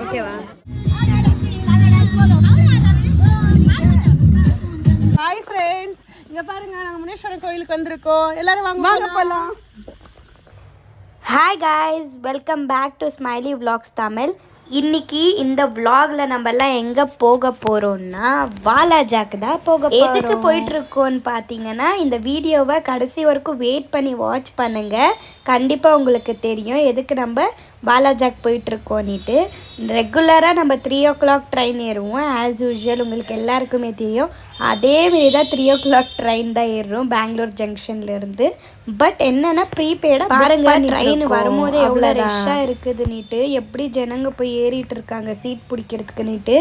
ஓகேவா? Hi friends, இங்க பாருங்க நாங்க முனீஸ்வரன் கோயிலுக்கு வந்திருக்கோம். எல்லாரும் வாங்க போலாம். Hi guys, welcome back to smiley vlogs Tamil. இன்னைக்கு இந்த vlogல நம்ம எல்லாம் எங்கே போக போகிறோம்னா வாலாஜாக்கு தான் போக போகிறோம். எதுக்கு போயிட்டுருக்கோன்னு பார்த்தீங்கன்னா இந்த வீடியோவை கடைசி வரைக்கும் வெயிட் பண்ணி வாட்ச் பண்ணுங்கள். கண்டிப்பாக உங்களுக்கு தெரியும் எதுக்கு நம்ம வாலாஜாக் போயிட்டுருக்கோன்னிட்டு. ரெகுலராக நம்ம 3 o'clock ட்ரெயின் ஏறுவோம் ஆஸ் யூஷுவல், உங்களுக்கு எல்லாருக்குமே தெரியும். அதேமாரி தான் 3 o'clock ட்ரெயின் தான் ஏறுறோம் பெங்களூர் ஜங்ஷன்லேருந்து. பட் என்னென்னா ப்ரீபெய்டாக பாருங்கள், ட்ரெயின் வரும்போதே எவ்வளோ ரஷ்ஷாக இருக்குதுன்னுட்டு, எப்படி ஜனங்க போய் ஏறிட்டு இருக்காங்க சீட் பிடிக்கிறதுக்குன்னுட்டு.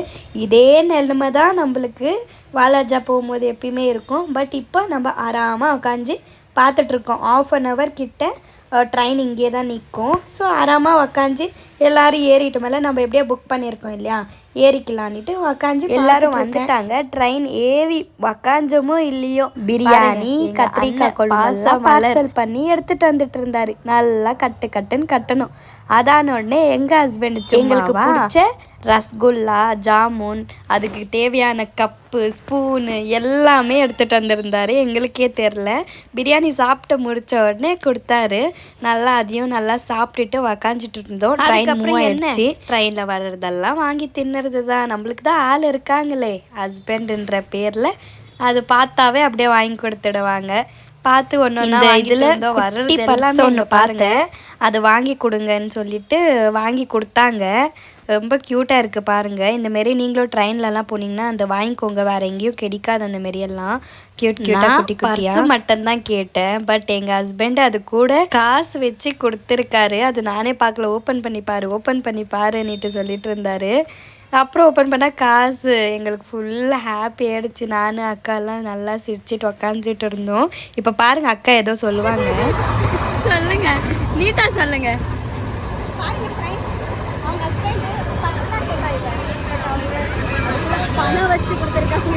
இதே நிலைமை தான் நம்மளுக்கு வாலாஜா போகும்போது எப்பயுமே இருக்கும். பட் இப்போ நம்ம ஆறாமல் உக்காந்து பார்த்துட்ருக்கோம். 1/2 hour கிட்ட ட்ரெயின் இங்கே தான் நிற்கும். ஸோ ஆறாமல் உக்காந்து எல்லோரும் ஏறிட்டு மேலே நம்ம எப்படியே புக் பண்ணியிருக்கோம் இல்லையா, ஏறிக்கலான்ட்டு உக்காந்து எல்லோரும் வந்துட்டாங்க. ட்ரெயின் ஏறி உக்காஞ்சமோ இல்லையோ பிரியாணி கத்திரிக்காய் கொழும்பு பார்சல் பண்ணி எடுத்துகிட்டு வந்துட்டு இருந்தார். நல்லா கட்டுன்னு கட்டணும். அதான உடனே எங்கள் ஹஸ்பண்ட் எங்களுக்கு பிடிச்ச ரசகுல்லா, ஜாமுன், அதுக்கு தேவையான கப்பு, ஸ்பூனு எல்லாமே எடுத்துகிட்டு வந்திருந்தார். எங்களுக்கே தெரில. பிரியாணி சாப்பிட்டு முடித்த உடனே கொடுத்தாரு. நல்லா அதையும் நல்லா சாப்பிட்டுட்டு உக்காந்துட்டு இருந்தோம். ட்ரெயின் மூவ் ஆயிடுச்சு. ட்ரெயினில் வர்றதெல்லாம் வாங்கி தின்னுறது தான். நம்மளுக்கு தான் ஆள் இருக்காங்களே ஹஸ்பண்டுன்ற பேரில், அது பார்த்தாவே அப்படியே வாங்கி கொடுத்துடுவாங்க. பார்த்து ஒன்று இதில் வர்றது ஒன்று பார்த்தேன், அது வாங்கி கொடுங்கன்னு சொல்லிட்டு வாங்கி கொடுத்தாங்க. ரொம்ப க்யூட்டாக இருக்குது பாருங்கள். இந்தமாரி நீங்களும் ட்ரெயின்லலாம் போனீங்கன்னா அந்த வாங்கிக்கோங்க, வேறு எங்கேயும் கிடைக்காது. அந்தமாரியெல்லாம் க்யூட்டாக குட்டி குட்டியாக மட்டும்தான் கேட்டேன். பட் எங்கள் ஹஸ்பண்ட் அது கூட காசு வச்சு கொடுத்துருக்காரு. அது நானே பார்க்கல. ஓப்பன் பண்ணி பாருன்னுட்டு சொல்லிட்டு இருந்தார். அப்புறம் ஓப்பன் பண்ணால் காசு. எங்களுக்கு ஃபுல்லாக ஹாப்பி ஆகிடுச்சு. நானும் அக்காலாம் நல்லா சிரிச்சிட்டு உக்காந்துட்டு இருந்தோம். இப்போ பாருங்கள், அக்கா ஏதோ சொல்லுவாங்க. சொல்லுங்க, நீட்டாக சொல்லுங்க. பணம் வச்சு கொடுத்துருக்காங்க.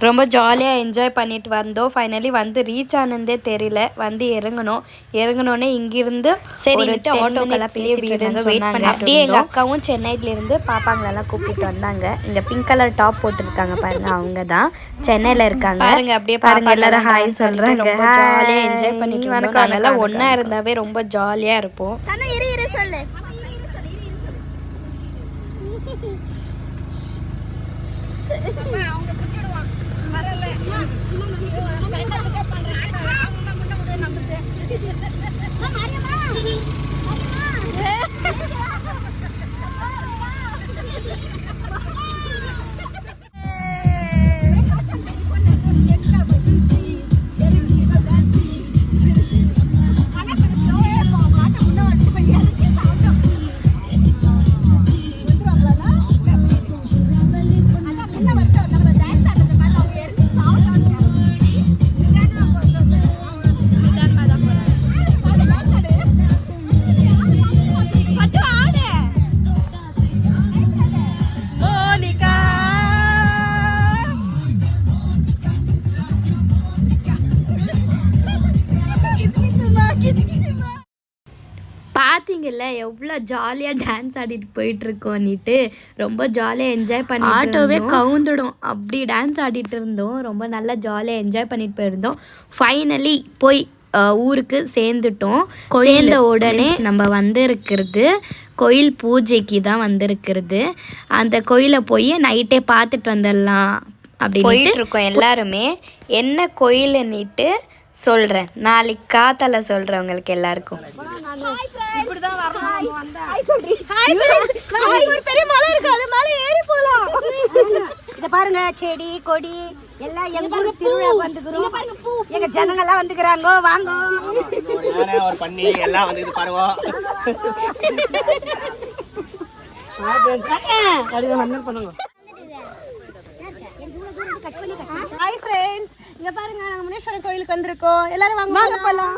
ரொம்ப ஜாலியாக என்ஜாய் பண்ணிட்டு வந்தோம். ஃபைனலி வந்து ரீச் ஆனதே தெரியல. வந்து இறங்கினோடனே இங்கிருந்து சரி ஆட்டோக்கெல்லாம் பெரிய வீடுன்னு சொன்னாங்க. அப்படியே எங்கள் அக்காவும் சென்னையிலேருந்து பாப்பாங்களெல்லாம் கூப்பிட்டு வந்தாங்க. இங்கே பிங்க் கலர் டாப் போட்டுருக்காங்க பாருங்க, அவங்க தான் சென்னையில் இருக்காங்க. பாருங்க, அப்படியே பாருங்க, எல்லாரும் ஹாய் சொல்கிறாங்க. ரொம்ப ஜாலியாக என்ஜாய் பண்ணிட்டு வந்தோம். நாங்கெல்லாம் ஒன்றா இருந்தாவே ரொம்ப ஜாலியாக இருப்போம். சொல்லு. பார்த்தீங்கல்ல எவ்வளோ ஜாலியாக டான்ஸ் ஆடிட்டு போயிட்டுருக்கோன்னிட்டு. ரொம்ப ஜாலியாக என்ஜாய் பண்ணி ஆட்டோவே கவுந்துடும் அப்படி டான்ஸ் ஆடிட்டு இருந்தோம். ரொம்ப நல்லா ஜாலியாக என்ஜாய் பண்ணிட்டு போயிருந்தோம். ஃபைனலி போய் ஊருக்கு சேர்ந்துட்டோம். சேர்ந்த உடனே நம்ம வந்திருக்கிறது கோயில் பூஜைக்கு தான் வந்திருக்கிறது. அந்த கோயிலை போய் நைட்டே பார்த்துட்டு வந்துடலாம் அப்படி போயிட்டுருக்கோம் எல்லாருமே. என்ன கோயிலுன்னிட்டு சொல்கிறேன், நாளைக்கு காத்தால சொல்கிறேன் உங்களுக்கு எல்லாருக்கும். இத பாருங்க, செடி கொடி எல்லாம் எங்க ஊரு திருவிழாக்கு வந்துக்கிறோம். எங்க ஜனங்க எல்லாம் வந்துக்கிறாங்க, வாங்க. ஒரு பண்ணி எல்லாம் வந்து பாருங்க. ஹாய் ஃப்ரெண்ட்ஸ், இங்க பாருங்க நாங்க முனீஸ்வரன் கோயிலுக்கு வந்திருக்கோம். எல்லாரும் வாங்க போலாம்.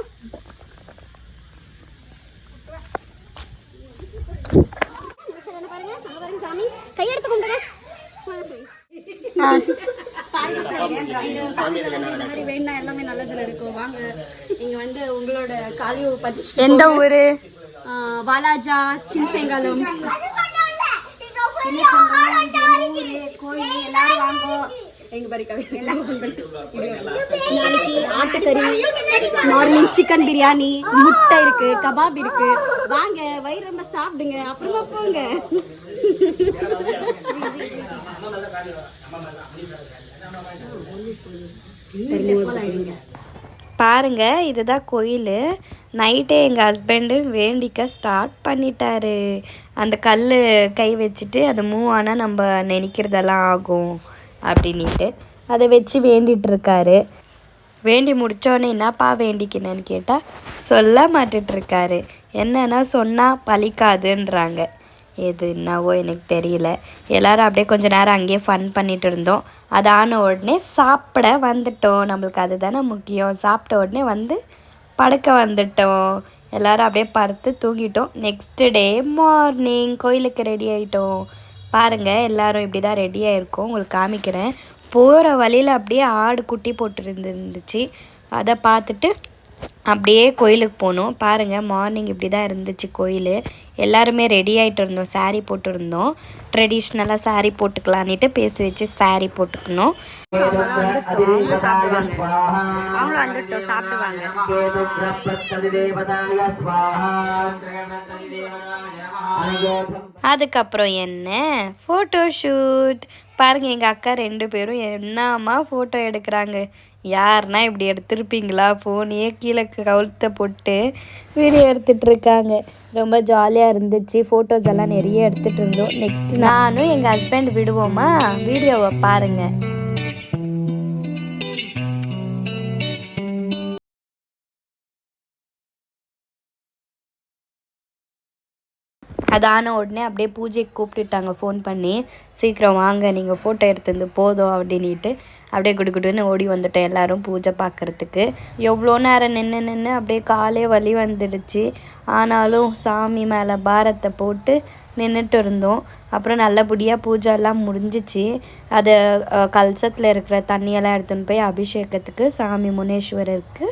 சாமி கையெடுத்து கும்பிடுங்க. வேணா எல்லாமே நல்லது நடக்கும். வாங்க, நீங்க வந்து உங்களோட காலியை பதிச்சு. எந்த ஊரு? வாலாஜா, சின்செங்கலம், கோயில் எல்லாரும் வாங்கோ. நாளைக்கு ஆட்டுக்கறி, மார்னிங் சிக்கன் பிரியாணி, முட்டை இருக்கு, கபாப் இருக்கு. வாங்க, வயிறு ரொம்ப சாப்பிடுங்க, அப்புறமா போங்க. பாருங்க, இதுதான் கோயில். நைட்டே எங்கள் ஹஸ்பண்டு வேண்டிக்க ஸ்டார்ட் பண்ணிட்டாரு. அந்த கல் கை வச்சுட்டு அதை மூவ் ஆனால் நம்ம நினைக்கிறதெல்லாம் ஆகும் அப்படின்ட்டு அதை வச்சு வேண்டிகிட்ருக்காரு. வேண்டி முடித்தோடனே என்னப்பா வேண்டிக்கினேன்னு கேட்டால் சொல்ல மாட்டுட்ருக்காரு. என்னன்னா சொன்னால் பலிக்காதுன்றாங்க. எது என்னவோ எனக்கு தெரியல. எல்லோரும் அப்படியே கொஞ்சம் நேரம் அங்கேயே ஃபன் பண்ணிகிட்டு இருந்தோம். அது ஆன உடனே சாப்பிட வந்துட்டோம். நம்மளுக்கு அதுதானே முக்கியம். சாப்பிட்ட உடனே வந்து படுக்க வந்துட்டோம். எல்லோரும் அப்படியே படுத்து தூங்கிட்டோம். நெக்ஸ்ட் டே மார்னிங் கோயிலுக்கு ரெடி ஆகிட்டோம். பாருங்கள், எல்லோரும் இப்படி தான் ரெடியாக இருக்கோம். உங்களுக்கு காமிக்கிறேன். போகிற வழியில் அப்படியே ஆடு குட்டி போட்டுருந்துச்சு. அதை பார்த்துட்டு அப்படியே கோயிலுக்கு போனோம். பாருங்கள், மார்னிங் இப்படி தான் இருந்துச்சு கோயில். எல்லாருமே ரெடி ஆகிட்டு இருந்தோம். சாரீ போட்டுருந்தோம். ட்ரெடிஷ்னலாக சாரீ போட்டுக்கலான்ட்டு பேசி வச்சு சாரீ போட்டுக்கணும். அவங்களும் வந்துட்டோம், சாப்பிடுவாங்க. அதுக்கப்புறம் என்ன ஃபோட்டோ ஷூட். பாருங்கள், எங்கள் அக்கா 2 பேரும் என்னம்மா ஃபோட்டோ எடுக்கிறாங்க. யாருன்னா இப்படி எடுத்துருப்பீங்களா? ஃபோனையே கீழே கவுழ்த்த போட்டு வீடியோ எடுத்துகிட்ருக்காங்க. ரொம்ப ஜாலியாக இருந்துச்சு. ஃபோட்டோஸ் எல்லாம் நிறைய எடுத்துகிட்டு இருந்தோம். நெக்ஸ்ட் நானும் எங்கள் ஹஸ்பண்ட் விடுவோமா? வீடியோவை பாருங்கள். அதான உடனே அப்படியே பூஜைக்கு கூப்பிட்டுட்டாங்க ஃபோன் பண்ணி. சீக்கிரம் வாங்க, நீங்கள் ஃபோட்டோ எடுத்துருந்து போதும் அப்படின்ட்டு அப்படியே குடுகுடுன்னு ஓடி வந்துட்டோம் எல்லோரும் பூஜை பார்க்குறதுக்கு. எவ்வளோ நேரம் நின்று அப்படியே காலே வலி வந்துடுச்சு. ஆனாலும் சாமி மேலே பாரத்தை போட்டு நின்றுட்டு இருந்தோம். அப்புறம் நல்லபடியாக பூஜை எல்லாம் முடிஞ்சிச்சு. அதை கலசத்தில் இருக்கிற தண்ணியெல்லாம் எடுத்துன்னு போய் அபிஷேகத்துக்கு, சாமி முனேஸ்வரருக்கு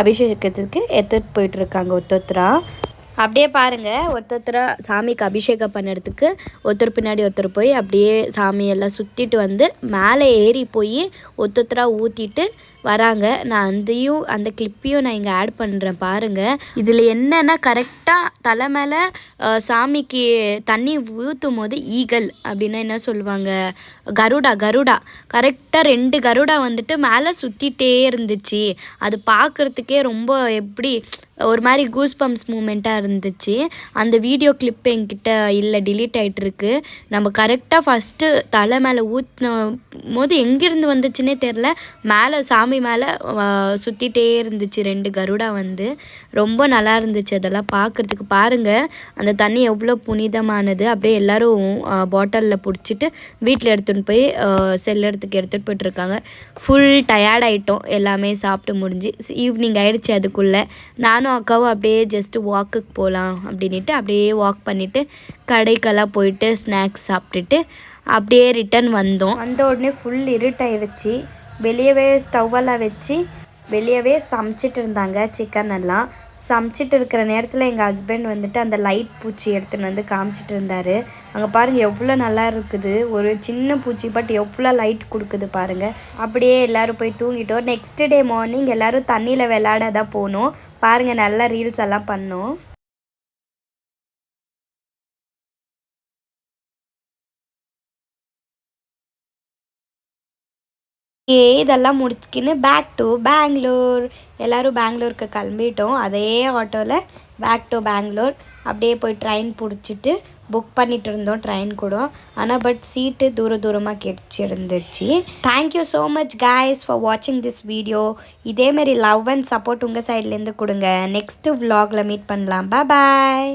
அபிஷேகத்துக்கு எடுத்துகிட்டு போயிட்டுருக்காங்க ஒருத்தரா. அப்படியே பாருங்கள், ஒருத்தராக சாமிக்கு அபிஷேகம் பண்ணுறதுக்கு ஒருத்தர் பின்னாடி ஒருத்தர் போய் அப்படியே சாமியெல்லாம் சுற்றிட்டு வந்து மேலே ஏறி போய் ஒருத்தராக ஊற்றிட்டு வராங்க. நான் அந்த கிளிப்பையும் நான் இங்கே ஆட் பண்ணுறேன் பாருங்கள். இதில் என்னென்னா கரெக்டாக தலை மேலே சாமிக்கு தண்ணி ஊற்றும் போது ஈகல் அப்படின்னா என்ன சொல்லுவாங்க, கருடா கரெக்டாக 2 கருடா வந்துட்டு மேலே சுற்றிட்டே இருந்துச்சு. அது பார்க்குறதுக்கே ரொம்ப எப்படி ஒரு மாதிரி கூஸ் பம்ப்ஸ் மூமெண்ட்டாக இருந்துச்சு. அந்த வீடியோ கிளிப் என்கிட்ட இல்லை, டிலீட் ஆகிட்டுருக்கு. நம்ம கரெக்டாக ஃபஸ்ட்டு தலை மேலே ஊற்றின போது எங்கேருந்து வந்துச்சுன்னே தெரில, மேலே சாமி மேலே சுற்றிட்டே இருந்துச்சு 2 கருடா வந்து. ரொம்ப நல்லா இருந்துச்சு அதெல்லாம் பார்க்குறதுக்கு. பாருங்கள், அந்த தண்ணி எவ்வளோ புனிதமானது. அப்படியே எல்லோரும் பாட்டிலில் பிடிச்சிட்டு வீட்டில் எடுத்துகிட்டு போய் செல்லறதுக்கு எடுத்துகிட்டு போய்ட்டுருக்காங்க. ஃபுல் டயர்ட் ஆகிட்டோம் எல்லாமே சாப்பிட்டு முடிஞ்சு. ஈவினிங் ஆகிடுச்சு. அதுக்குள்ளே நானும் அக்காவும் அப்படியே ஜஸ்ட்டு வாக்குக்கு போகலாம் அப்படின்ட்டு அப்படியே வாக் பண்ணிவிட்டு கடைக்கெல்லாம் போயிட்டு ஸ்நாக்ஸ் சாப்பிட்டுட்டு அப்படியே ரிட்டன் வந்தோம். வந்த உடனே ஃபுல் இருட்டாயிடுச்சு. வெளியவே ஸ்டவ்வெல்லாம் வச்சு வெளியவே சமைச்சிட்டு இருந்தாங்க. சிக்கன் எல்லாம் சமைச்சிட்டு இருக்கிற நேரத்தில் எங்கள் ஹஸ்பண்ட் வந்துட்டு அந்த லைட் பூச்சி எடுத்துன்னு வந்து காமிச்சிட்டு இருந்தார். அங்கே பாருங்கள் எவ்வளோ நல்லா இருக்குது. ஒரு சின்ன பூச்சி பட் எவ்வளோ லைட் கொடுக்குது பாருங்கள். அப்படியே எல்லோரும் போய் தூங்கிட்டோம். நெக்ஸ்ட் டே மார்னிங் எல்லோரும் தண்ணியில் விளையாட தான் போனோம். பாருங்கள், நல்லா ரீல்ஸ் எல்லாம் பண்ணோம். இதெல்லாம் முடிச்சுக்கின்னு பேக் டு பெங்களூர். எல்லோரும் பெங்களூருக்கு கிளம்பிட்டோம். அதே ஆட்டோவில் பேக் டு பெங்களூர். அப்படியே போய் ட்ரெயின் பிடிச்சிட்டு புக் பண்ணிட்டு இருந்தோம் ட்ரெயின் கூட. ஆனால் பட் சீட்டு தூரமாக கிடச்சிருந்துச்சு. Thank you so much guys for வாட்சிங் திஸ் வீடியோ. இதேமாரி லவ் அண்ட் சப்போர்ட் உங்கள் சைட்லேருந்து கொடுங்க. நெக்ஸ்ட்டு vlogல மீட் பண்ணலாம். பாய்.